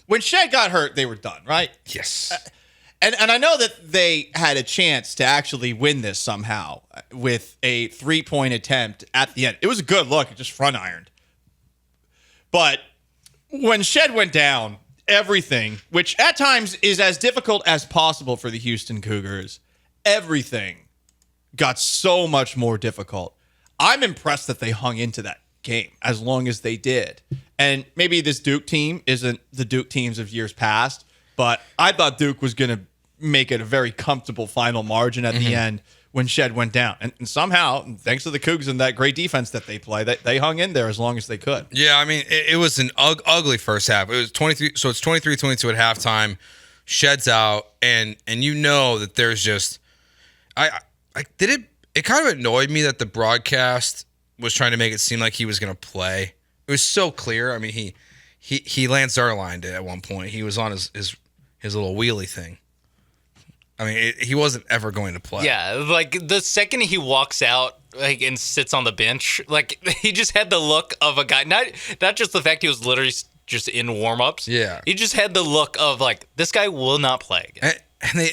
when Shead got hurt, they were done, right? Yes. And I know that they had a chance to actually win this somehow with a 3-point attempt at the end. It was a good look. It just front ironed. But when Shead went down, everything, which at times is as difficult as possible for the Houston Cougars, everything got so much more difficult. I'm impressed that they hung into that game as long as they did. And maybe this Duke team isn't the Duke teams of years past, but I thought Duke was going to make it a very comfortable final margin at the end when Shead went down. And somehow, thanks to the Cougs and that great defense that they play, they hung in there as long as they could. Yeah, I mean, it was an ugly first half. It was 23, so it's 23-22 at halftime. Shead's out, and you know that there's just it kind of annoyed me that the broadcast was trying to make it seem like he was going to play. It was so clear. I mean, he Lance Zierleined it at one point. He was on his little wheelie thing. I mean, he wasn't ever going to play. Yeah, like the second he walks out and sits on the bench, like he just had the look of a guy. Not just the fact he was literally just in warm-ups. Yeah, he just had the look of like, this guy will not play again.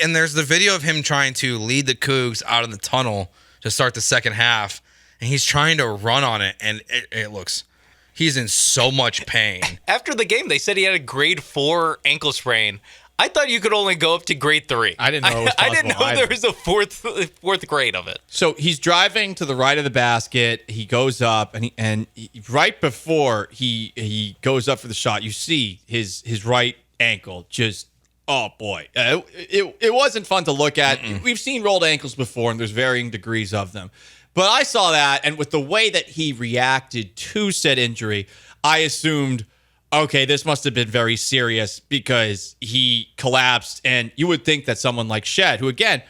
And there's the video of him trying to lead the Cougs out of the tunnel to start the second half, and he's trying to run on it, and it looks. He's in so much pain. After the game, they said he had a grade 4 ankle sprain. I thought you could only go up to grade 3. I didn't know it was possible. I didn't know there was a fourth grade of it. So he's driving to the right of the basket. He goes up, and right before he goes up for the shot, you see his right ankle just, oh boy. It wasn't fun to look at. We've seen rolled ankles before, and there's varying degrees of them. But I saw that, and with the way that he reacted to said injury, I assumed, okay, this must have been very serious because he collapsed. And you would think that someone like Shead, who, again,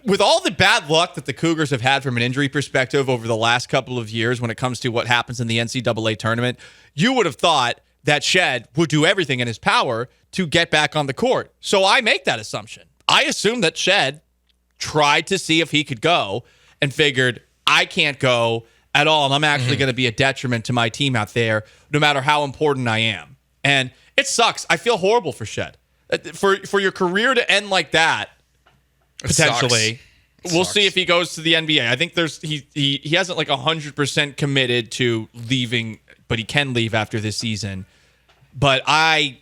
with all the bad luck that the Cougars have had from an injury perspective over the last couple of years when it comes to what happens in the NCAA tournament, you would have thought that Shead would do everything in his power to get back on the court. So I make that assumption. I assume that Shead tried to see if he could go and figured, I can't go at all, and I'm actually going to be a detriment to my team out there, no matter how important I am. And it sucks. I feel horrible for Shead. For your career to end like that, potentially, we'll see if he goes to the NBA. I think he hasn't like 100% committed to leaving, but he can leave after this season. But I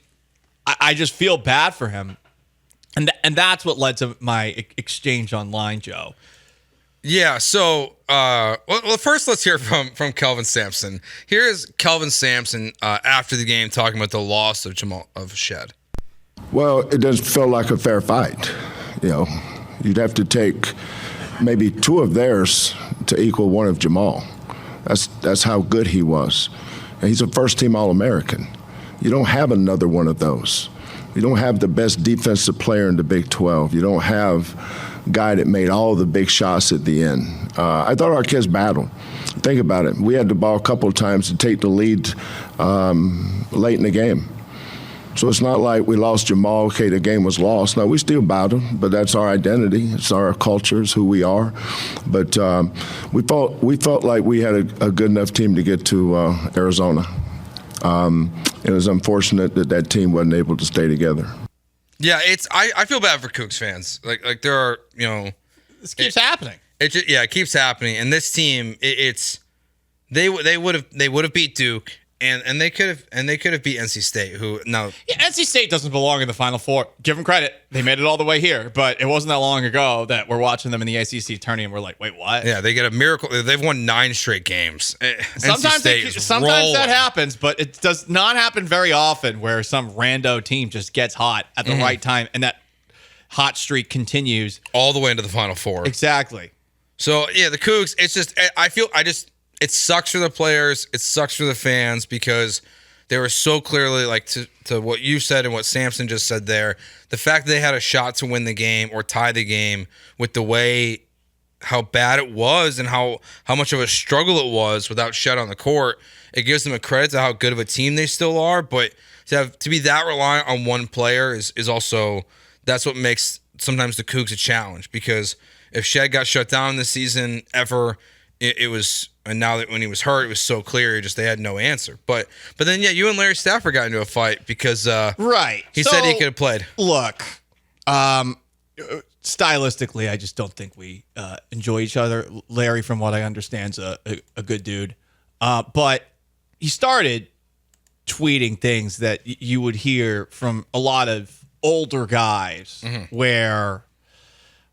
just feel bad for him, and that's what led to my exchange online, Joe. Yeah, so well, first let's hear from Kelvin Sampson. Here is Kelvin Sampson after the game talking about the loss of Jamal of Shead. Well, it doesn't feel like a fair fight. You know, you'd have to take maybe 2 of theirs to equal 1 of Jamal. That's how good he was. And he's a first-team All-American. You don't have another one of those. You don't have the best defensive player in the Big 12. You don't have guy that made all the big shots at the end. I thought our kids battled. Think about it. We had the ball a couple of times to take the lead late in the game. So it's not like we lost Jamal, okay, the game was lost. No, we still battled, but that's our identity. It's our culture. It's who we are. But we felt like we had a good enough team to get to Arizona. It was unfortunate that team wasn't able to stay together. Yeah, I feel bad for Cougs fans. Like there are, you know, this keeps happening. It keeps happening. And this team, they would have beat Duke, and they could have beat NC State, who now NC State doesn't belong in the Final Four. Give them credit; they made it all the way here. But it wasn't that long ago that we're watching them in the ACC tourney, and we're like, wait, what? Yeah, they get a miracle. They've won 9 straight games. Sometimes that happens, but it does not happen very often where some rando team just gets hot at the right time, and that hot streak continues all the way into the Final Four. Exactly. So yeah, the Cougs. It's just it sucks for the players. It sucks for the fans because they were so clearly, like to what you said and what Sampson just said there, the fact that they had a shot to win the game or tie the game with the way how bad it was and how much of a struggle it was without Shead on the court, it gives them a credit to how good of a team they still are. But to be that reliant on one player is also, that's what makes sometimes the Cougs a challenge, because if Shead got shut down this season ever, it was And now that when he was hurt, it was so clear, they had no answer. But then, yeah, you and Larry Stafford got into a fight because right. He said he could have played. Look, stylistically, I just don't think we enjoy each other. Larry, from what I understand, is a good dude. But he started tweeting things that you would hear from a lot of older guys where,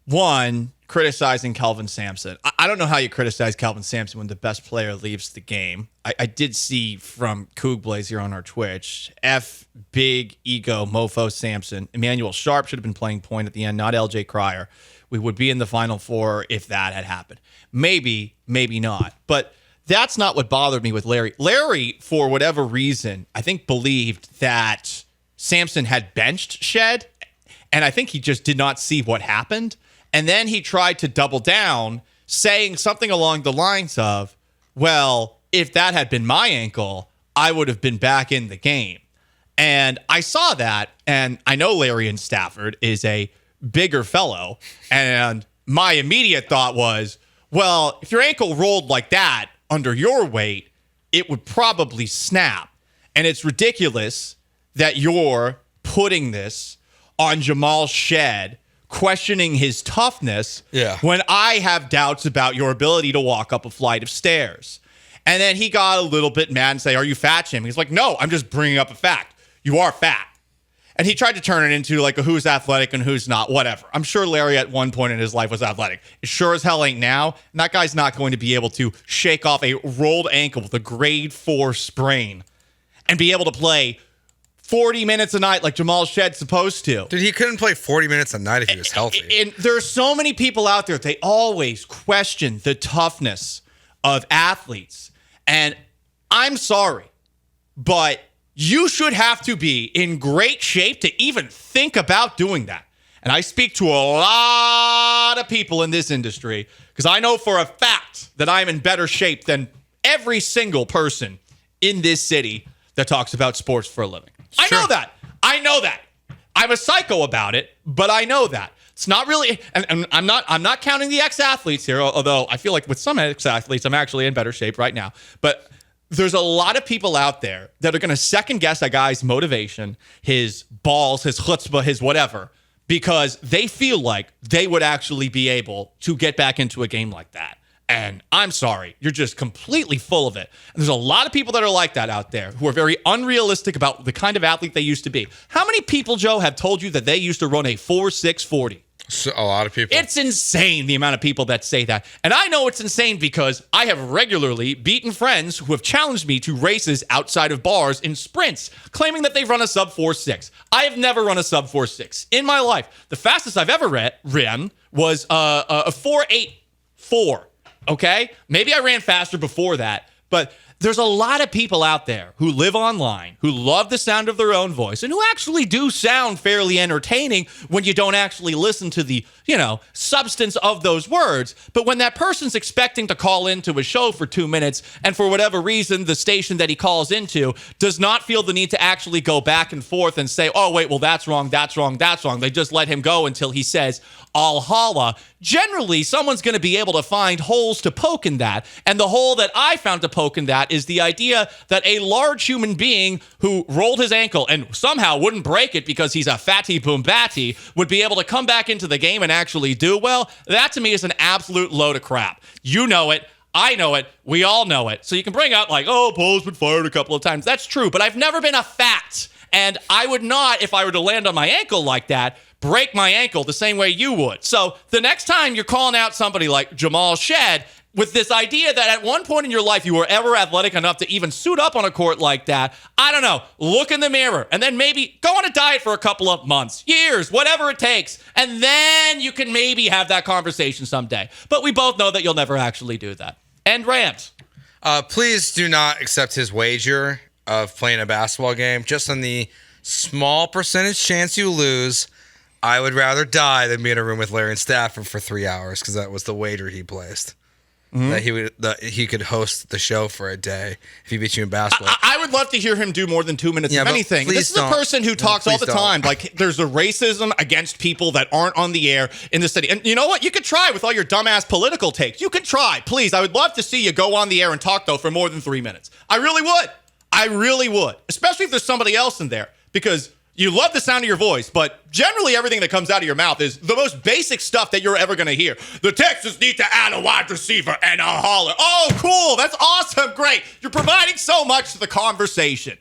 one, criticizing Kelvin Sampson. I don't know how you criticize Kelvin Sampson when the best player leaves the game. I did see from Coug Blaze here on our Twitch, F big ego mofo Sampson. Emmanuel Sharp should have been playing point at the end, not LJ Cryer. We would be in the Final Four if that had happened. Maybe, maybe not. But that's not what bothered me with Larry. Larry, for whatever reason, I think believed that Sampson had benched Shead, and I think he just did not see what happened. And then he tried to double down, saying something along the lines of, well, if that had been my ankle, I would have been back in the game. And I saw that, and I know Larry and Stafford is a bigger fellow, and my immediate thought was, well, if your ankle rolled like that under your weight, it would probably snap. And it's ridiculous that you're putting this on Jamal Shead, questioning his toughness when I have doubts about your ability to walk up a flight of stairs. And then he got a little bit mad and say, are you fat, Jim? He's like, no, I'm just bringing up a fact. You are fat. And he tried to turn it into like a who's athletic and who's not, whatever. I'm sure Larry at one point in his life was athletic. It sure as hell ain't now. And that guy's not going to be able to shake off a rolled ankle with a grade 4 sprain and be able to play 40 minutes a night like Jamal Shead's supposed to. Dude, he couldn't play 40 minutes a night if he was healthy. And there are so many people out there, they always question the toughness of athletes. And I'm sorry, but you should have to be in great shape to even think about doing that. And I speak to a lot of people in this industry because I know for a fact that I'm in better shape than every single person in this city that talks about sports for a living. I know that. I know that. I'm a psycho about it, but I know that. It's not really, and I'm not counting the ex-athletes here, although I feel like with some ex-athletes, I'm actually in better shape right now. But there's a lot of people out there that are going to second guess a guy's motivation, his balls, his chutzpah, his whatever, because they feel like they would actually be able to get back into a game like that. And I'm sorry, you're just completely full of it. And there's a lot of people that are like that out there who are very unrealistic about the kind of athlete they used to be. How many people, Joe, have told you that they used to run a 4.6 40? So, a lot of people. It's insane, the amount of people that say that. And I know it's insane because I have regularly beaten friends who have challenged me to races outside of bars in sprints, claiming that they've run a sub 4.6. I have never run a sub 4.6 in my life. The fastest I've ever ran was a 4.84. Okay? Maybe I ran faster before that, but there's a lot of people out there who live online, who love the sound of their own voice, and who actually do sound fairly entertaining when you don't actually listen to the, substance of those words. But when that person's expecting to call into a show for 2 minutes, and for whatever reason, the station that he calls into does not feel the need to actually go back and forth and say, oh, wait, well, that's wrong, that's wrong, that's wrong. They just let him go until he says, I'll holla. Generally, someone's going to be able to find holes to poke in that. And the hole that I found to poke in that is the idea that a large human being who rolled his ankle and somehow wouldn't break it because he's a fatty boom batty would be able to come back into the game and actually do well. That to me is an absolute load of crap. You know it. I know it. We all know it. So you can bring out like, oh, Poe's been fired a couple of times. That's true. But I've never been a fat. And I would not, if I were to land on my ankle like that, break my ankle the same way you would. So the next time you're calling out somebody like Jamal Shead with this idea that at one point in your life you were ever athletic enough to even suit up on a court like that, I don't know, look in the mirror and then maybe go on a diet for a couple of months, years, whatever it takes, and then you can maybe have that conversation someday. But we both know that you'll never actually do that. End rant. Please do not accept his wager of playing a basketball game. Just on the small percentage chance you lose, I would rather die than be in a room with Larry and Stafford for 3 hours because that was the wager he placed. that he could host the show for a day if he beat you in basketball. I would love to hear him do more than 2 minutes of but anything. please This is a don't. person who talks all please the don't. time. Like, there's a racism against people that aren't on the air in the city. And you know what? You could try with all your dumbass political takes. You could try. Please, I would love to see you go on the air and talk, though, for more than 3 minutes. I really would. I really would. Especially if there's somebody else in there. Because you love the sound of your voice, but generally everything that comes out of your mouth is the most basic stuff that you're ever going to hear. The Texans need to add a wide receiver and a hauler. Oh, cool. That's awesome. Great. You're providing so much to the conversation.